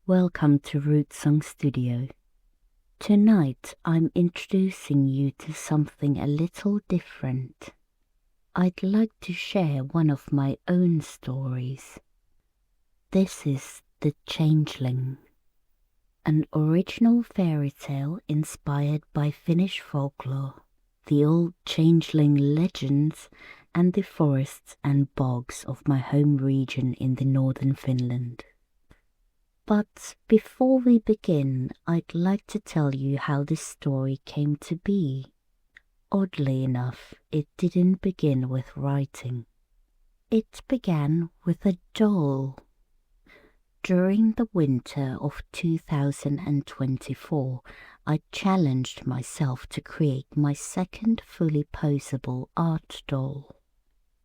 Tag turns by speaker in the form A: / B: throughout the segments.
A: Welcome to Rootsong Studio. Tonight I'm introducing you to something a little different. I'd like to share one of my own stories. This is The Changeling, an original fairy tale inspired by Finnish folklore, the old changeling legends and the forests and bogs of my home region in the northern Finland. But before we begin, I'd like to tell you how this story came to be. Oddly enough, it didn't begin with writing. It began with a doll. During the winter of 2024, I challenged myself to create my second fully posable art doll.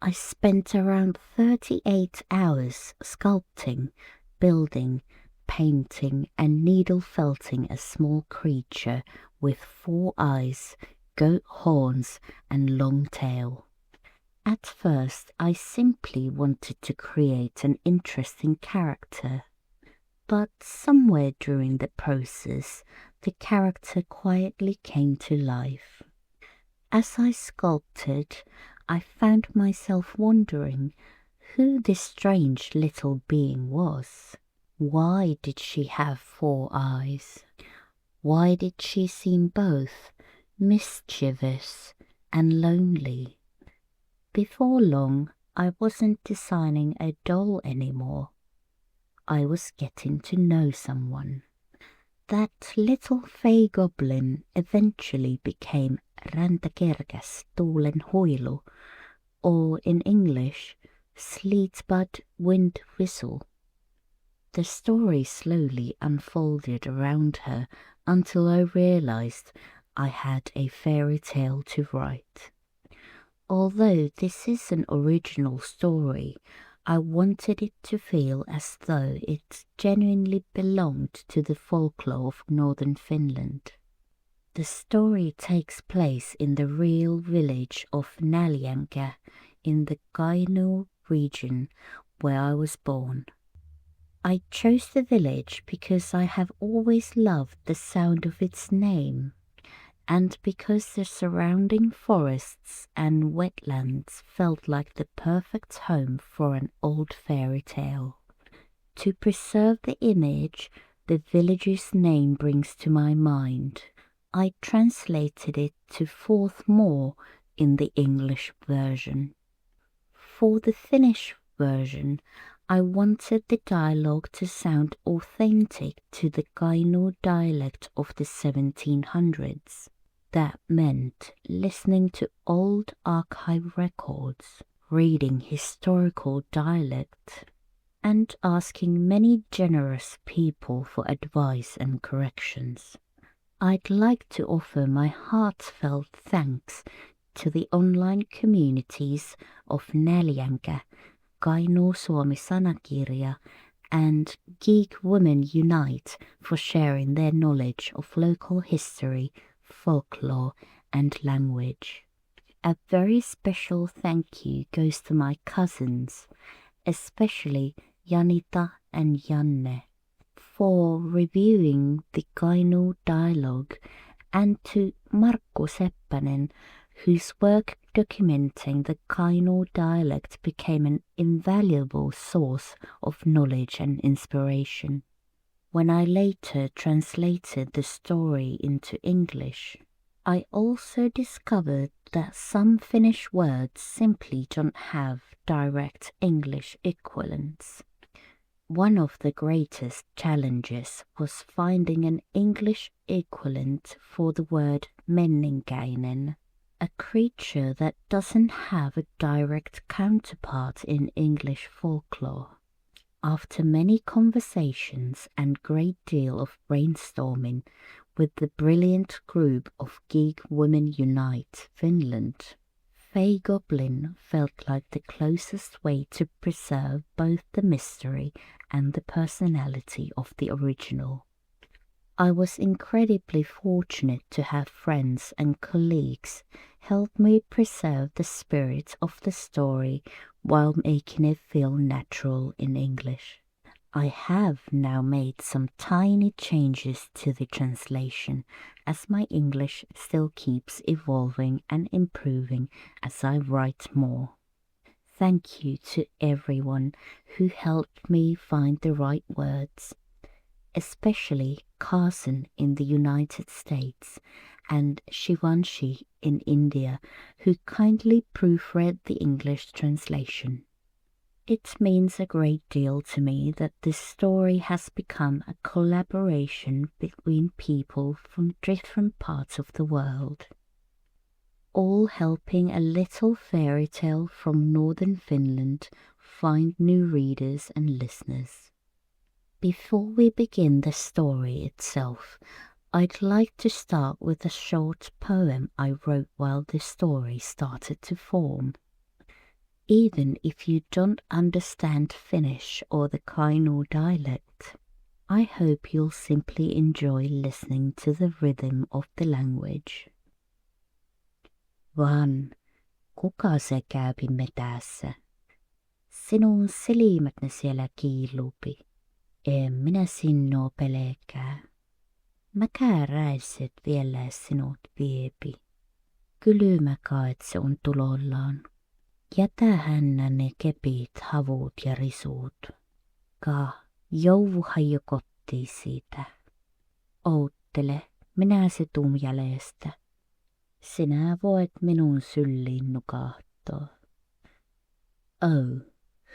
A: I spent around 38 hours sculpting, building, painting and needle felting a small creature with 4 eyes, goat horns and long tail. At first I simply wanted to create an interesting character, but somewhere during the process the character quietly came to life. As I sculpted, I found myself wondering who this strange little being was. Why did she have 4 eyes? Why did she seem both mischievous and lonely? Before long, I wasn't designing a doll anymore. I was getting to know someone. That little fey goblin eventually became Räntäkerkäs Tuulenhuilu, or in English, Sleetbud Windwhistle. The story slowly unfolded around her until I realized I had a fairy tale to write. Although this is an original story, I wanted it to feel as though it genuinely belonged to the folklore of northern Finland. The story takes place in the real village of Räntäkerkäs in the Kainuu region where I was born. I chose the village because I have always loved the sound of its name, and because the surrounding forests and wetlands felt like the perfect home for an old fairy tale. To preserve the image the village's name brings to my mind, I translated it to Forthmore in the English version. For the Finnish version, I wanted the dialogue to sound authentic to the Kainuu dialect of the 1700s. That meant listening to old archive records, reading historical dialect, and asking many generous people for advice and corrections. I'd like to offer my heartfelt thanks to the online communities of Räntäkerkäs, Kainuu Suomi Sanakirja and Geek Women Unite for sharing their knowledge of local history, folklore and language. A very special thank you goes to my cousins, especially Janita and Janne, for reviewing the Kainuu dialogue, and to Markku Seppänen, whose work documenting the Kainuu dialect became an invaluable source of knowledge and inspiration. When I later translated the story into English, I also discovered that some Finnish words simply don't have direct English equivalents. One of the greatest challenges was finding an English equivalent for the word menninkäinen, a creature that doesn't have a direct counterpart in English folklore. After many conversations and great deal of brainstorming with the brilliant group of Geek Women Unite Finland, Fey Goblin felt like the closest way to preserve both the mystery and the personality of the original. I was incredibly fortunate to have friends and colleagues help me preserve the spirit of the story while making it feel natural in English. I have now made some tiny changes to the translation, as my English still keeps evolving and improving as I write more. Thank you to everyone who helped me find the right words, especially Carson in the United States and Shivanshi in India, who kindly proofread the English translation. It means a great deal to me that this story has become a collaboration between people from different parts of the world, all helping a little fairy tale from northern Finland find new readers and listeners. Before we begin the story itself, I'd like to start with a short poem I wrote while the story started to form. Even if you don't understand Finnish or the Kainuu dialect, I hope you'll simply enjoy listening to the rhythm of the language. Vaan, kuka se käypi metässä? Sinun silmät ne siellä kiilupi. En minä sinua pelkää. Mäkäräiset vielä sinut viepi. Kylmä kaet se on tulollaan. Jätä hännä ne kepit, havut ja risut. Jouvuhan jo kotiin siitä. Outtele, minä se tuun jäljestä. Sinä voit minun sylliin nukahtaa. Oh,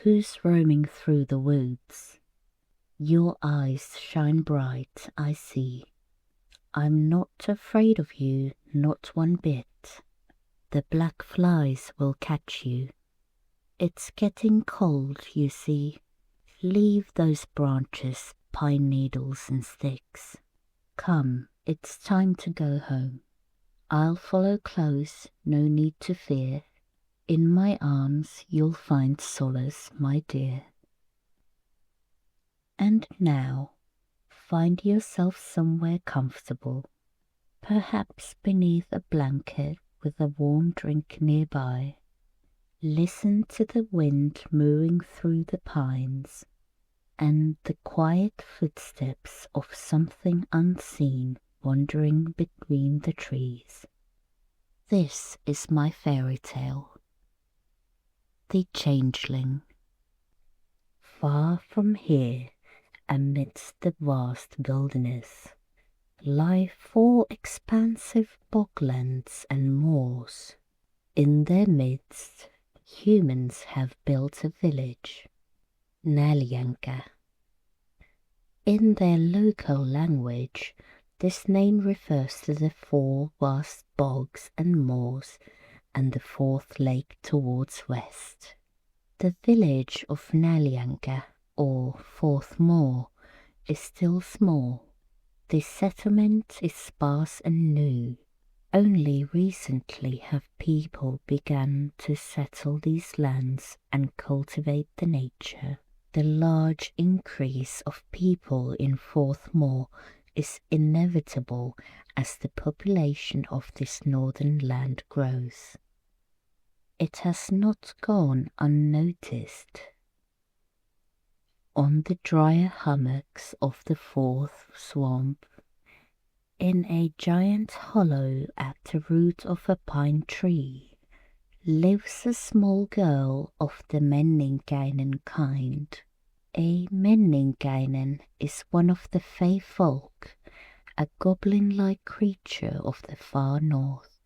A: who's roaming through the woods? Your eyes shine bright, I see. I'm not afraid of you, not one bit. The black flies will catch you. It's getting cold, you see. Leave those branches, pine needles and sticks. Come, it's time to go home. I'll follow close, no need to fear. In my arms you'll find solace, my dear. And now, find yourself somewhere comfortable, perhaps beneath a blanket with a warm drink nearby. Listen to the wind moving through the pines and the quiet footsteps of something unseen wandering between the trees. This is my fairy tale. The Changeling. Far from here, amidst the vast wilderness, lie 4 expansive boglands and moors. In their midst, humans have built a village, Näljankä. In their local language, this name refers to the 4 vast bogs and moors and the 4th lake towards west. The village of Näljankä, or 4th Moor, is still small. The settlement is sparse and new. Only recently have people begun to settle these lands and cultivate the nature. The large increase of people in 4th Moor is inevitable as the population of this northern land grows. It has not gone unnoticed. On the drier hummocks of the 4th swamp, in a giant hollow at the root of a pine tree, lives a small girl of the Menninkäinen kind. A Menninkäinen is one of the Fey folk, a goblin-like creature of the far north.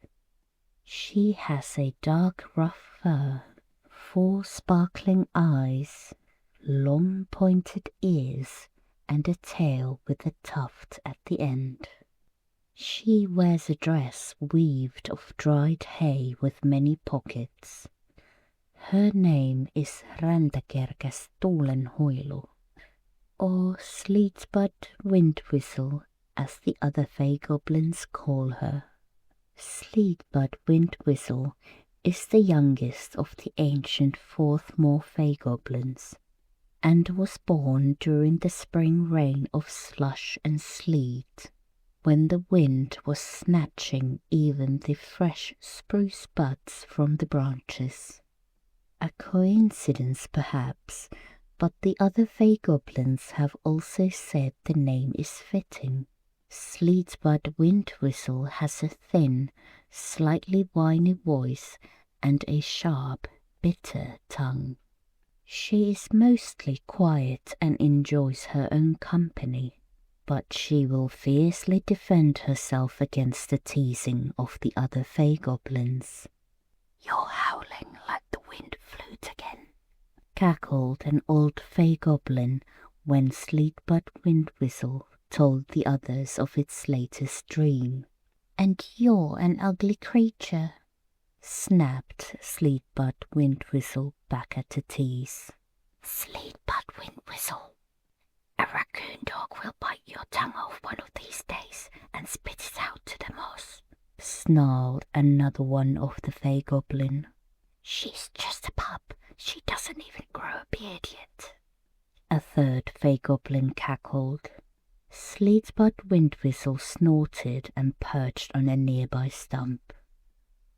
A: She has a dark rough fur, 4 sparkling eyes, long pointed ears, and a tail with a tuft at the end. She wears a dress weaved of dried hay with many pockets. Her name is Räntäkerkäs Tuulenhuilu, or Sleetbud Windwhistle, as the other Fey goblins call her. Sleetbud Windwhistle is the youngest of the ancient 4th Moor Fey goblins, and was born during the spring rain of slush and sleet, when the wind was snatching even the fresh spruce buds from the branches. A coincidence, perhaps, but the other Fey Goblins have also said the name is fitting. Sleetbud Windwhistle has a thin, slightly whiny voice and a sharp, bitter tongue. She is mostly quiet and enjoys her own company, but she will fiercely defend herself against the teasing of the other Fey Goblins. "You're howling like the wind flute again," cackled an old Fey Goblin when Sleetbud Windwhistle told the others of its latest dream. "And you're an ugly creature," snapped Sleetbud Windwhistle back at the tease. "Sleetbud Windwhistle, a raccoon dog will bite your tongue off one of these days and spit it out to the moss," snarled another one of the Fey Goblin. "She's just a pup. She doesn't even grow a beard yet," a third Fey Goblin cackled. Sleetbud Windwhistle snorted and perched on a nearby stump.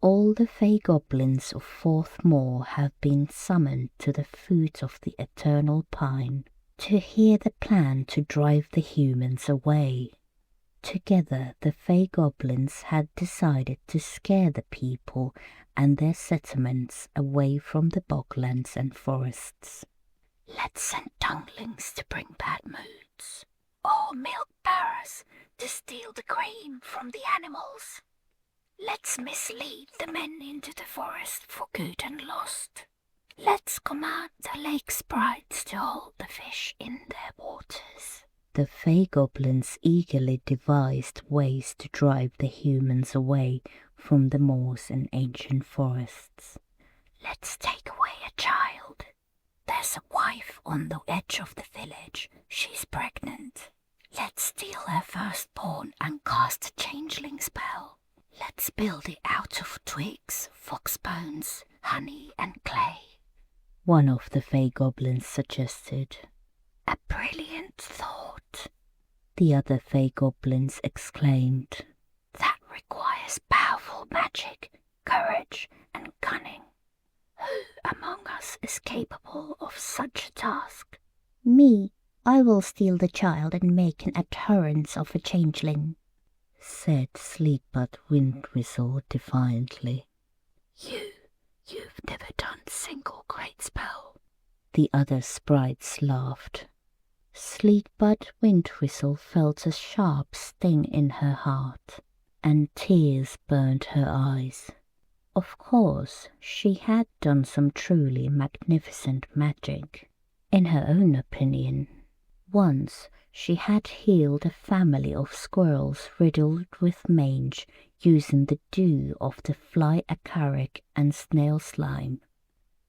A: All the Fey Goblins of Fourth Moor have been summoned to the foot of the Eternal Pine to hear the plan to drive the humans away. Together, the Fey Goblins had decided to scare the people and their settlements away from the boglands and forests. "Let's send dunglings to bring bad moods, or milk bearers to steal the cream from the animals. Let's mislead the men into the forest for good and lost. Let's command the lake sprites to hold the fish in their waters." The Fey Goblins eagerly devised ways to drive the humans away from the moors and ancient forests. "Let's take away a child. There's a wife on the edge of the village. She's pregnant. Let's steal her firstborn and cast a changeling spell. Let's build it out of twigs, fox bones, honey and clay," one of the Fey Goblins suggested. "A brilliant thought," the other Fey Goblins exclaimed. "That requires powerful magic, courage and cunning. Who among us is capable of such a task?" "Me. I will steal the child and make an abhorrence of a changeling," said Sleetbud Windwhistle defiantly. You've never done single great spell," the other sprites laughed. Sleetbud Windwhistle felt a sharp sting in her heart, and tears burned her eyes. Of course, she had done some truly magnificent magic, in her own opinion. Once she had healed a family of squirrels riddled with mange using the dew of the fly agaric and snail slime.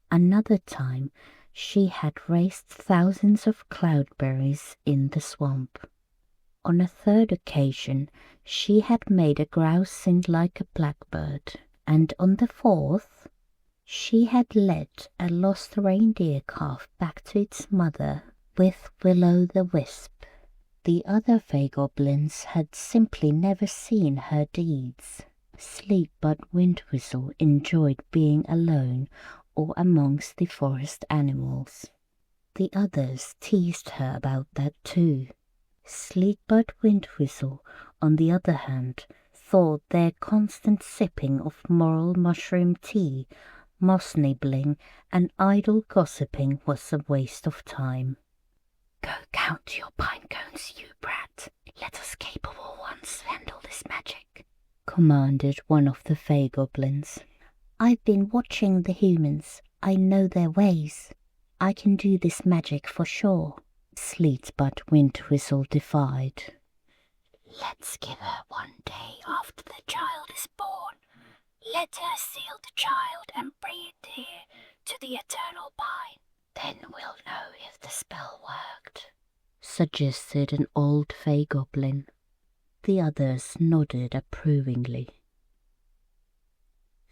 A: Another time she had raised thousands of cloudberries in the swamp. On a third occasion she had made a grouse sing like a blackbird, and on the fourth she had led a lost reindeer calf back to its mother with Will-o'-the-Wisp. The other Fey Goblins had simply never seen her deeds. Sleetbud Windwhistle enjoyed being alone or amongst the forest animals. The others teased her about that too. Sleetbud Windwhistle, on the other hand, thought their constant sipping of moral mushroom tea, moss nibbling, and idle gossiping was a waste of time. "Go count your pine cones, you brat. Let us capable ones handle this magic," commanded one of the Fey Goblins. "I've been watching the humans. I know their ways. I can do this magic for sure," Sleetbud Windwhistle defied. "Let's give her one day after the child is born. Let her steal the child and bring it here to the Eternal Pine. Then we'll know if the spell worked," suggested an old Fey Goblin. The others nodded approvingly.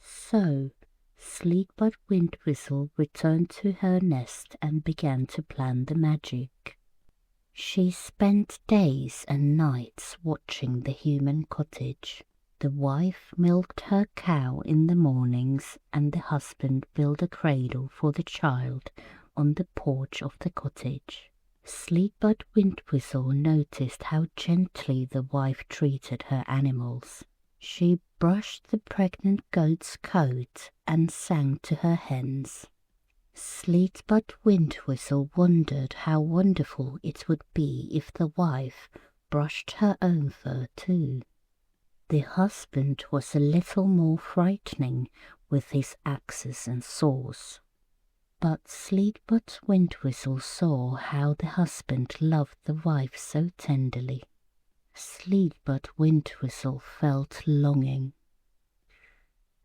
A: So, Sleetbud Windwhistle returned to her nest and began to plan the magic. She spent days and nights watching the human cottage. The wife milked her cow in the mornings and the husband built a cradle for the child on the porch of the cottage. Sleetbud Windwhistle noticed how gently the wife treated her animals. She brushed the pregnant goat's coat and sang to her hens. Sleetbud Windwhistle wondered how wonderful it would be if the wife brushed her own fur too. The husband was a little more frightening with his axes and saws. But Sleetbud Windwhistle saw how the husband loved the wife so tenderly. Sleetbud Windwhistle felt longing.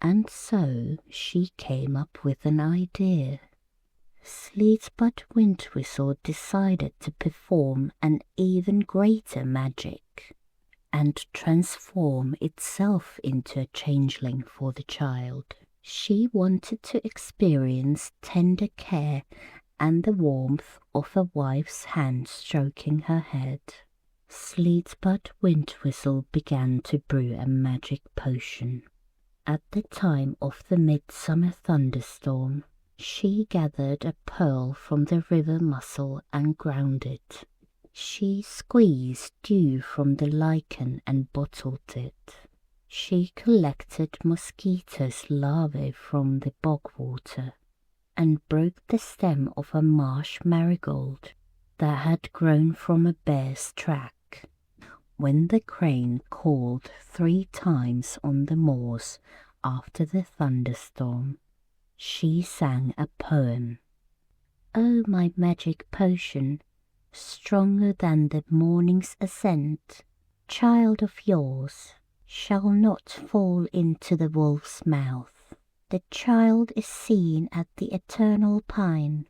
A: And so she came up with an idea. Sleetbud Windwhistle decided to perform an even greater magic and transform itself into a changeling for the child. She wanted to experience tender care and the warmth of a wife's hand stroking her head. Sleetbud Windwhistle began to brew a magic potion. At the time of the midsummer thunderstorm, she gathered a pearl from the river mussel and ground it. She squeezed dew from the lichen and bottled it. She collected mosquitoes' larvae from the bog water and broke the stem of a marsh marigold that had grown from a bear's track. When the crane called 3 times on the moors after the thunderstorm, she sang a poem. "Oh, my magic potion, stronger than the morning's ascent, child of yours shall not fall into the wolf's mouth. The child is seen at the eternal pine,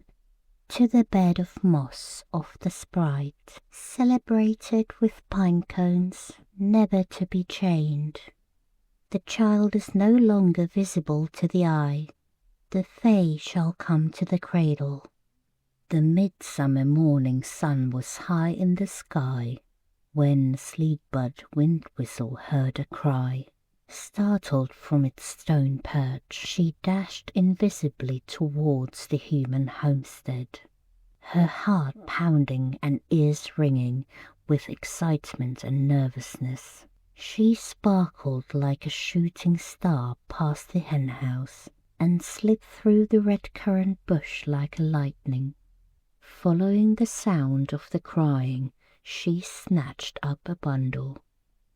A: to the bed of moss of the sprite, celebrated with pine cones, never to be chained. The child is no longer visible to the eye. The fae shall come to the cradle." The midsummer morning sun was high in the sky when Sleetbud Windwhistle heard a cry. Startled from its stone perch, she dashed invisibly towards the human homestead, her heart pounding and ears ringing with excitement and nervousness. She sparkled like a shooting star past the henhouse and slipped through the red currant bush like a lightning. Following the sound of the crying, she snatched up a bundle.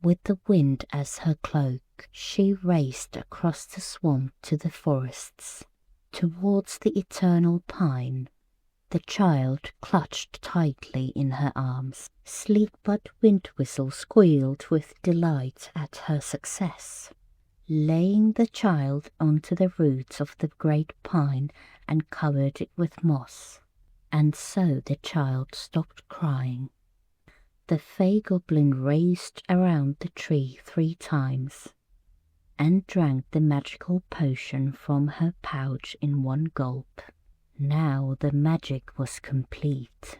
A: With the wind as her cloak, she raced across the swamp to the forests, towards the eternal pine. The child clutched tightly in her arms. Sleetbud Windwhistle squealed with delight at her success. Laying the child onto the roots of the great pine and covered it with moss. And so the child stopped crying. The fey goblin raced around the tree 3 times and drank the magical potion from her pouch in one gulp. Now the magic was complete.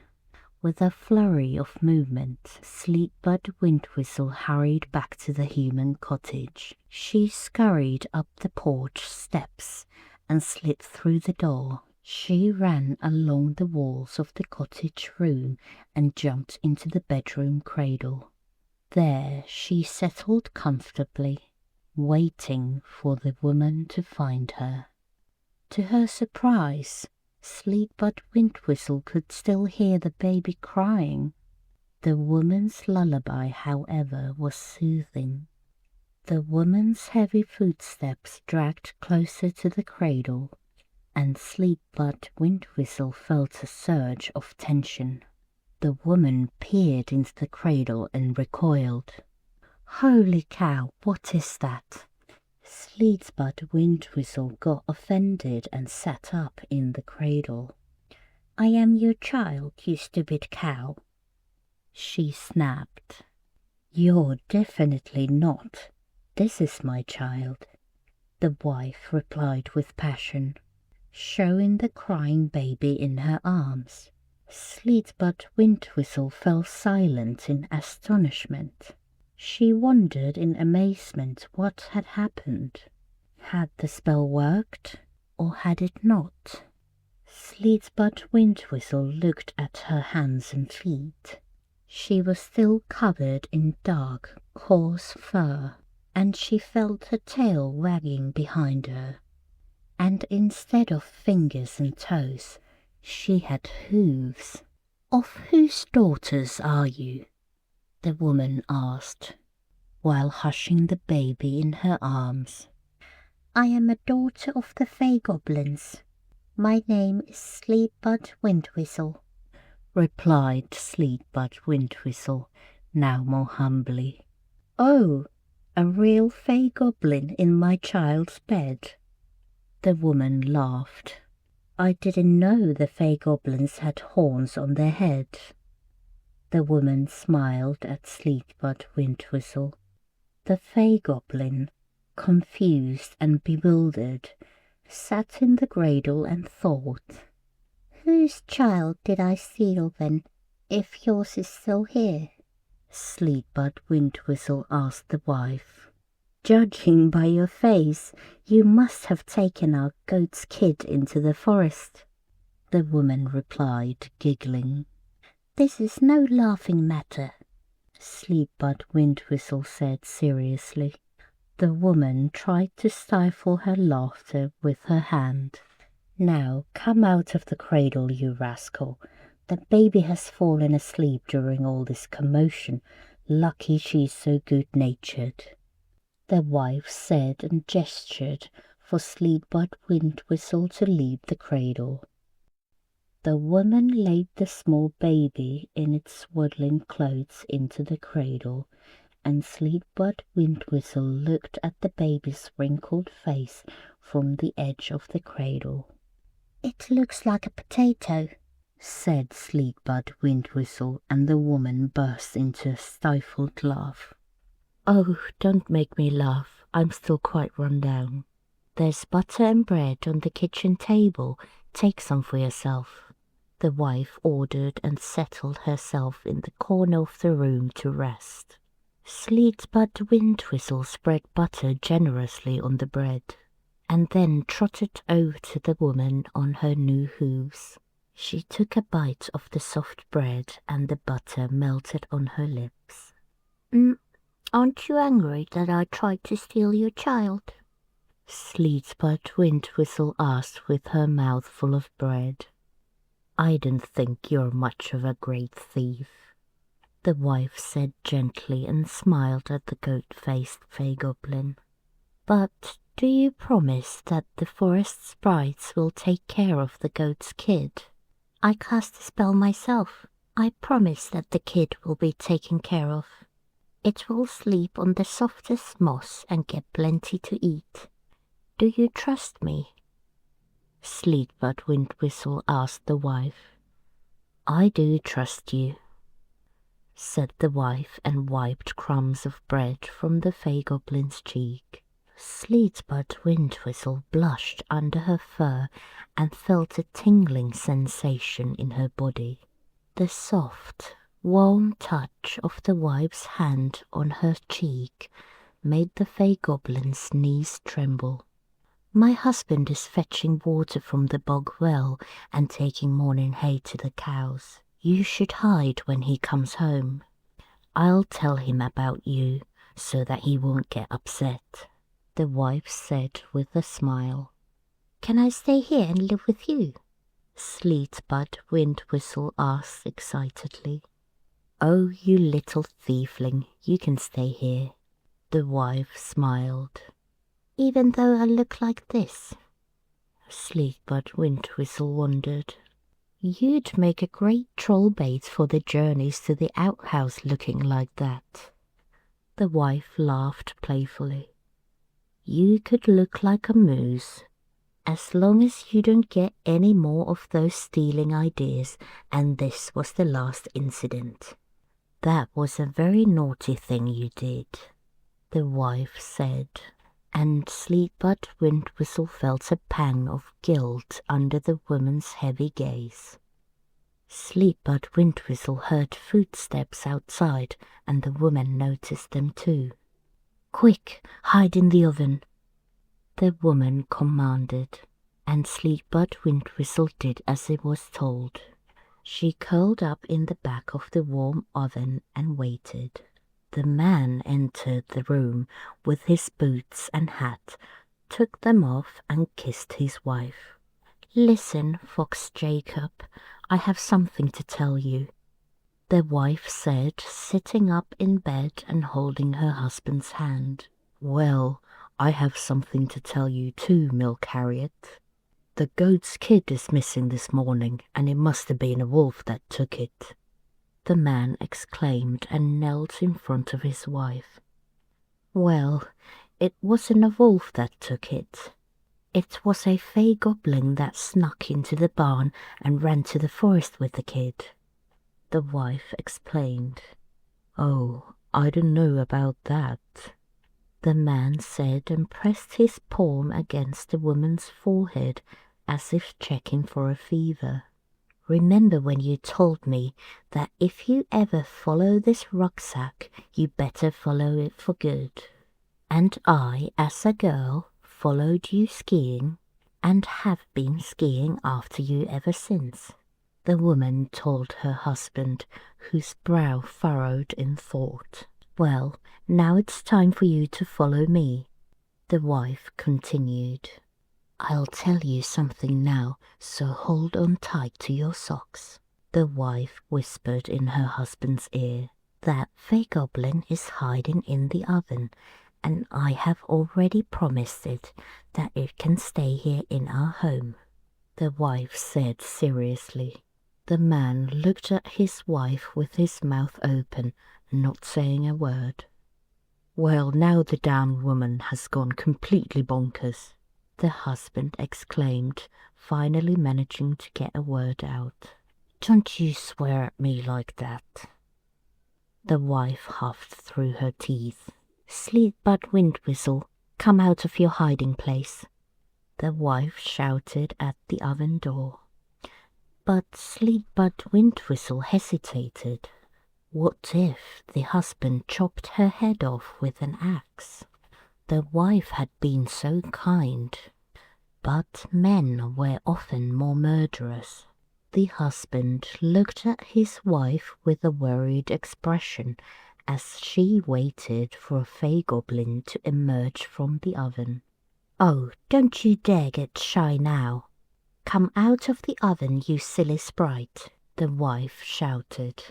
A: With a flurry of movement, Sleetbud Windwhistle hurried back to the human cottage. She scurried up the porch steps and slid through the door. She ran along the walls of the cottage room and jumped into the bedroom cradle. There she settled comfortably, waiting for the woman to find her. To her surprise, Sleetbud Windwhistle could still hear the baby crying. The woman's lullaby, however, was soothing. The woman's heavy footsteps dragged closer to the cradle, and Sleetbud Windwhistle felt a surge of tension. The woman peered into the cradle and recoiled. "Holy cow, what is that?" Sleetbud Windwhistle got offended and sat up in the cradle. "I am your child, you stupid cow," she snapped. "You're definitely not. This is my child," the wife replied with passion, showing the crying baby in her arms. Sleetbud Windwhistle fell silent in astonishment. She wondered in amazement what had happened. Had the spell worked, or had it not? Sleetbud Windwhistle looked at her hands and feet. She was still covered in dark, coarse fur, and she felt her tail wagging behind her. And instead of fingers and toes, she had hooves. "Of whose daughters are you?" the woman asked, while hushing the baby in her arms. "I am a daughter of the Fey Goblins. My name is Sleetbud Windwhistle," replied Sleetbud Windwhistle, now more humbly. "Oh, a real Fey Goblin in my child's bed?" The woman laughed. "I didn't know the Fey Goblins had horns on their head." The woman smiled at Sleetbud Windwhistle. The Fey Goblin, confused and bewildered, sat in the cradle and thought, "Whose child did I steal then, if yours is still here?" Sleetbud Windwhistle asked the wife. "Judging by your face, you must have taken our goat's kid into the forest," the woman replied, giggling. "This is no laughing matter," Sleetbud Windwhistle said seriously. The woman tried to stifle her laughter with her hand. "Now come out of the cradle, you rascal. The baby has fallen asleep during all this commotion. Lucky she's so good-natured," the wife said, and gestured for Sleetbud Windwhistle to leave the cradle. The woman laid the small baby in its swaddling clothes into the cradle, and Sleetbud Windwhistle looked at the baby's wrinkled face from the edge of the cradle. "It looks like a potato," said Sleetbud Windwhistle, and the woman burst into a stifled laugh. "Oh, don't make me laugh. I'm still quite run down. There's butter and bread on the kitchen table. Take some for yourself," the wife ordered, and settled herself in the corner of the room to rest. Sleetbud Windwhistle spread butter generously on the bread, and then trotted over to the woman on her new hooves. She took a bite of the soft bread, and the butter melted on her lips. Aren't you angry that I tried to steal your child?" Sleetbud Windwhistle asked with her mouth full of bread. "I don't think you're much of a great thief," the wife said gently, and smiled at the goat-faced Fey Goblin. "But do you promise that the forest sprites will take care of the goat's kid?" "I cast a spell myself. I promise that the kid will be taken care of. It will sleep on the softest moss and get plenty to eat. Do you trust me?" Sleetbud Windwhistle asked the wife. "I do trust you," said the wife, and wiped crumbs of bread from the Fey Goblin's cheek. Sleetbud Windwhistle blushed under her fur and felt a tingling sensation in her body. The soft, warm touch of the wife's hand on her cheek made the Fey Goblin's knees tremble. "My husband is fetching water from the bog well and taking morning hay to the cows. You should hide when he comes home. I'll tell him about you so that he won't get upset," the wife said with a smile. "Can I stay here and live with you?" Sleetbud Windwhistle asked excitedly. "Oh, you little thiefling, you can stay here," the wife smiled. "Even though I look like this?" Sleetbud Windwhistle wondered. "You'd make a great troll bait for the journeys to the outhouse looking like that." The wife laughed playfully. "You could look like a moose, as long as you don't get any more of those stealing ideas, and this was the last incident." "That was a very naughty thing you did," the wife said, and Sleetbud Windwhistle felt a pang of guilt under the woman's heavy gaze. Sleetbud Windwhistle heard footsteps outside, and the woman noticed them too. "Quick, hide in the oven," the woman commanded, and Sleetbud Windwhistle did as it was told. She curled up in the back of the warm oven and waited. The man entered the room with his boots and hat, took them off and kissed his wife. "Listen, Fox Jacob, I have something to tell you," the wife said, sitting up in bed and holding her husband's hand. "Well, I have something to tell you too, Milk Harriet. The goat's kid is missing this morning, and it must have been a wolf that took it," the man exclaimed and knelt in front of his wife. "Well, it wasn't a wolf that took it. It was a fey goblin that snuck into the barn and ran to the forest with the kid," the wife explained. "Oh, I don't know about that," the man said and pressed his palm against the woman's forehead as if checking for a fever. "Remember when you told me that if you ever follow this rucksack, you better follow it for good? And I, as a girl, followed you skiing and have been skiing after you ever since," the woman told her husband, whose brow furrowed in thought. "Well, now it's time for you to follow me," the wife continued. "I'll tell you something now, so hold on tight to your socks," the wife whispered in her husband's ear. "That fey goblin is hiding in the oven, and I have already promised it that it can stay here in our home," the wife said seriously. The man looked at his wife with his mouth open, not saying a word. "Well, now the damned woman has gone completely bonkers," the husband exclaimed, finally managing to get a word out. "Don't you swear at me like that," the wife huffed through her teeth. "Sleetbud Windwhistle, come out of your hiding place," the wife shouted at the oven door. But Sleetbud Windwhistle hesitated. What if the husband chopped her head off with an axe? The wife had been so kind, but men were often more murderous. The husband looked at his wife with a worried expression as she waited for a fey goblin to emerge from the oven. "Oh, don't you dare get shy now. Come out of the oven, you silly sprite," the wife shouted.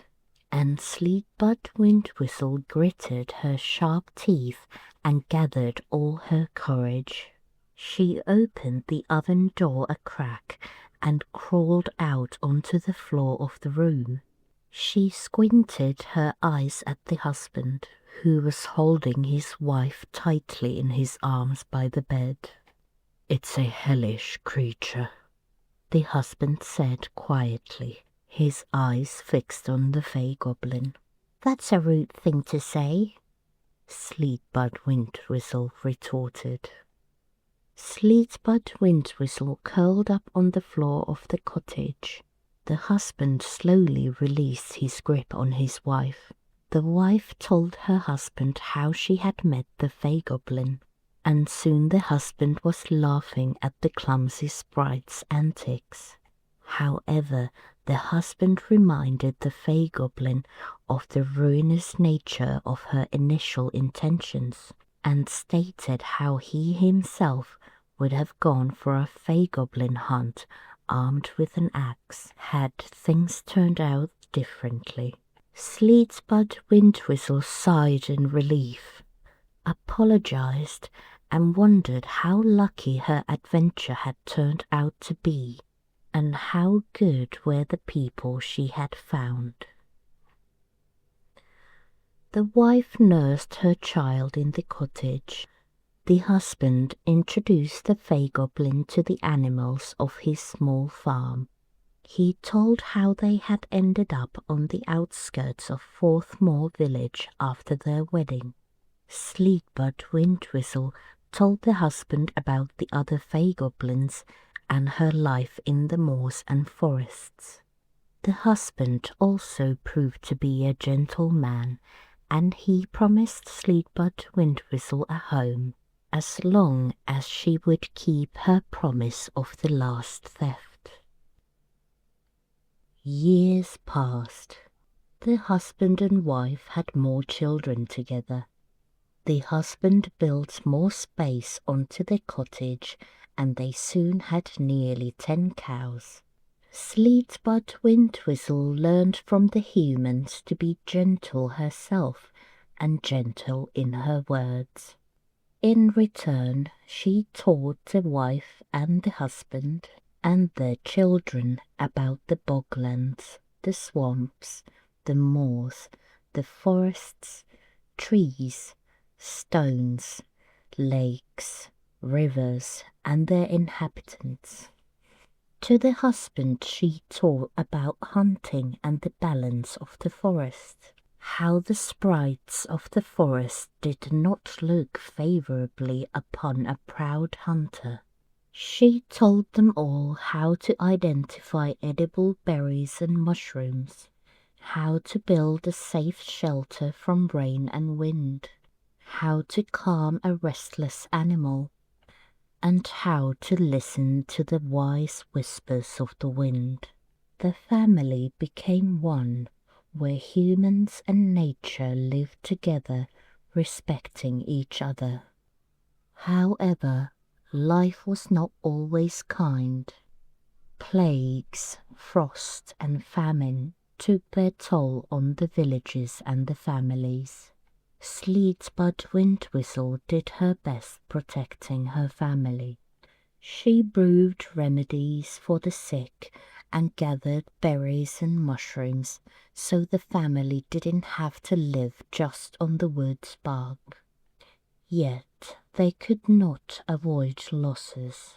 A: And Sleetbud Windwhistle gritted her sharp teeth and gathered all her courage. She opened the oven door a crack and crawled out onto the floor of the room. She squinted her eyes at the husband, who was holding his wife tightly in his arms by the bed. "It's a hellish creature," the husband said quietly, his eyes fixed on the fey goblin. "That's a rude thing to say," Sleetbud Windwhistle retorted. Sleetbud Windwhistle curled up on the floor of the cottage. The husband slowly released his grip on his wife. The wife told her husband how she had met the fey goblin, and soon the husband was laughing at the clumsy sprite's antics. However, the husband reminded the fey goblin of the ruinous nature of her initial intentions, and stated how he himself would have gone for a fey goblin hunt armed with an axe, had things turned out differently. Sleetbud Windwhistle sighed in relief, apologized, and wondered how lucky her adventure had turned out to be, and how good were the people she had found. The wife nursed her child in the cottage. The husband introduced the fey goblin to the animals of his small farm. He told how they had ended up on the outskirts of Forthmore village after their wedding. Sleetbud Windwhistle told the husband about the other fey goblins and her life in the moors and forests. The husband also proved to be a gentle man, and he promised Sleetbud Windwhistle a home. as long as she would keep her promise of the last theft. Years passed. The husband and wife had more children together. The husband built more space onto the cottage, and they soon had nearly 10 cows. Sleetbud Windwhistle learned from the humans to be gentle herself and gentle in her words. In return, she taught the wife and the husband and their children about the boglands, the swamps, the moors, the forests, trees, stones, lakes, rivers, and their inhabitants. To the husband she taught about hunting and the balance of the forest, how the sprites of the forest did not look favourably upon a proud hunter. She told them all how to identify edible berries and mushrooms, how to build a safe shelter from rain and wind, how to calm a restless animal, and how to listen to the wise whispers of the wind. The family became one, where humans and nature lived together, respecting each other. However, life was not always kind. Plagues, frost, and famine took their toll on the villages and the families. Sleetbud Windwhistle did her best protecting her family. She brewed remedies for the sick and gathered berries and mushrooms so the family didn't have to live just on the wood's bark. Yet they could not avoid losses.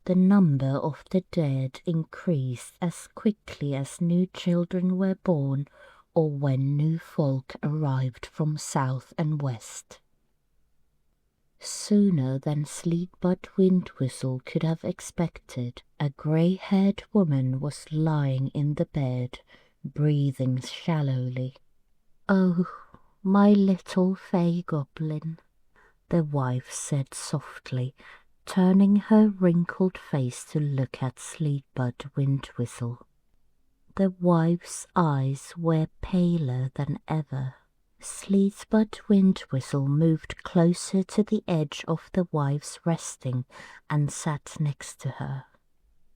A: The number of the dead increased as quickly as new children were born or when new folk arrived from south and west. Sooner than Sleetbud Windwhistle could have expected, a grey-haired woman was lying in the bed, breathing shallowly. "Oh, my little fey goblin," the wife said softly, turning her wrinkled face to look at Sleetbud Windwhistle. The wife's eyes were paler than ever. Sleetbud Windwhistle moved closer to the edge of the wife's resting and sat next to her.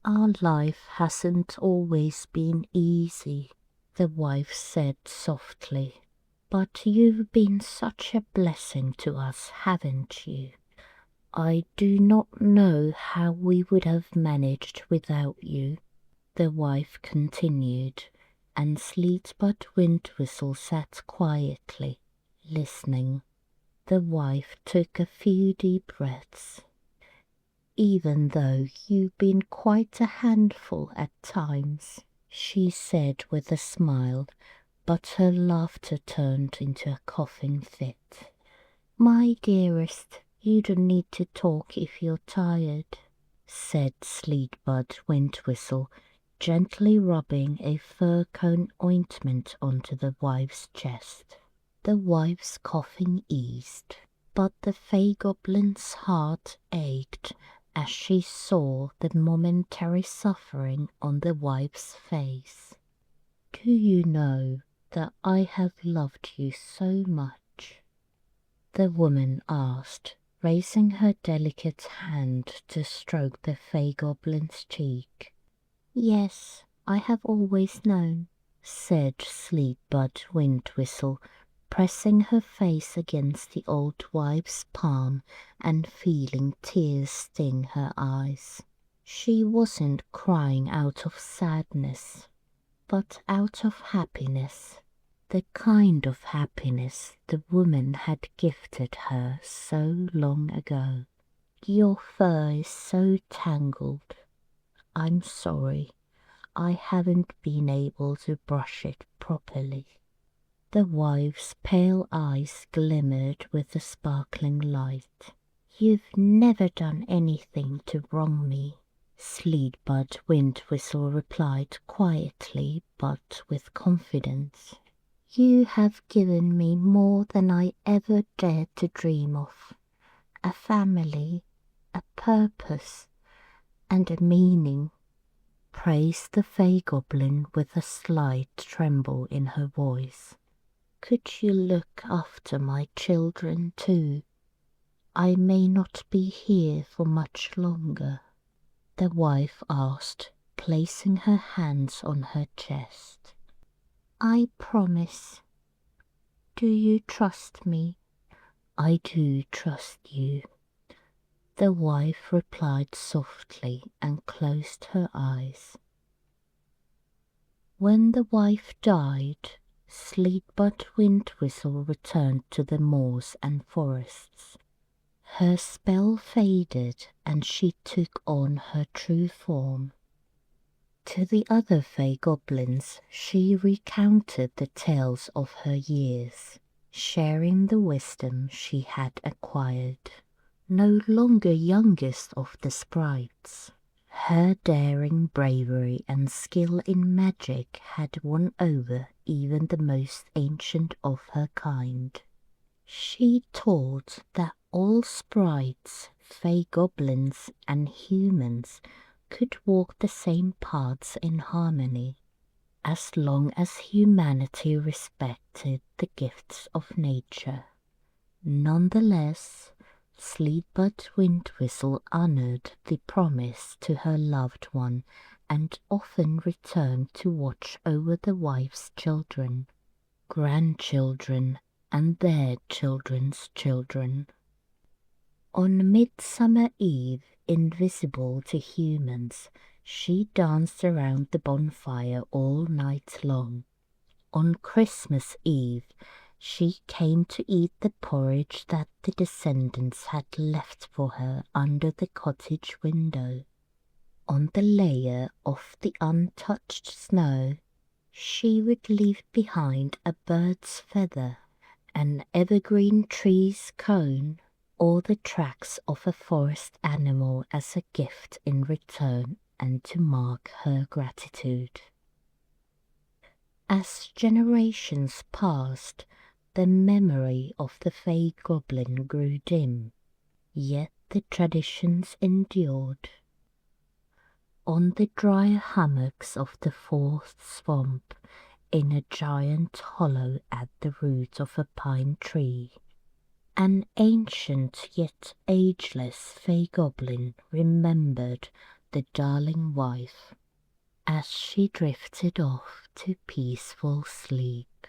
A: "Our life hasn't always been easy," the wife said softly. "But you've been such a blessing to us, haven't you? I do not know how we would have managed without you," the wife continued, and Sleetbud Windwhistle sat quietly, listening. The wife took a few deep breaths. "Even though you've been quite a handful at times," she said with a smile, but her laughter turned into a coughing fit. "My dearest, you don't need to talk if you're tired," said Sleetbud Windwhistle, gently rubbing a fir cone ointment onto the wife's chest. The wife's coughing eased, but the fey goblin's heart ached as she saw the momentary suffering on the wife's face. "Do you know that I have loved you so much?" the woman asked, raising her delicate hand to stroke the fey goblin's cheek. "Yes, I have always known," said Sleetbud Windwhistle, pressing her face against the old wife's palm and feeling tears sting her eyes. She wasn't crying out of sadness, but out of happiness, the kind of happiness the woman had gifted her so long ago. "Your fur is so tangled. I'm sorry, I haven't been able to brush it properly." The wife's pale eyes glimmered with a sparkling light. "You've never done anything to wrong me," Sleetbud Windwhistle replied quietly but with confidence. "You have given me more than I ever dared to dream of, a family, a purpose, and a meaning, praised the Fey Goblin with a slight tremble in her voice. Could you look after my children too? I may not be here for much longer, the wife asked, placing her hands on her chest. I promise. Do you trust me? I do trust you. The wife replied softly and closed her eyes. When the wife died, Sleetbud Windwhistle returned to the moors and forests. Her spell faded and she took on her true form. To the other Fey Goblins she recounted the tales of her years, sharing the wisdom she had acquired. No longer youngest of the sprites, her daring bravery and skill in magic had won over even the most ancient of her kind. She taught that all sprites, Fey Goblins and humans could walk the same paths in harmony, as long as humanity respected the gifts of nature. Nonetheless, Sleetbud Windwhistle honored the promise to her loved one and often returned to watch over the wife's children, grandchildren, and their children's children. On Midsummer Eve, invisible to humans, she danced around the bonfire all night long. On Christmas Eve, she came to eat the porridge that the descendants had left for her under the cottage window. On the layer of the untouched snow, she would leave behind a bird's feather, an evergreen tree's cone, or the tracks of a forest animal as a gift in return and to mark her gratitude. As generations passed, the memory of the Fey Goblin grew dim, yet the traditions endured. On the dry hummocks of the fourth swamp, in a giant hollow at the root of a pine tree, an ancient yet ageless Fey Goblin remembered the darling wife as she drifted off to peaceful sleep.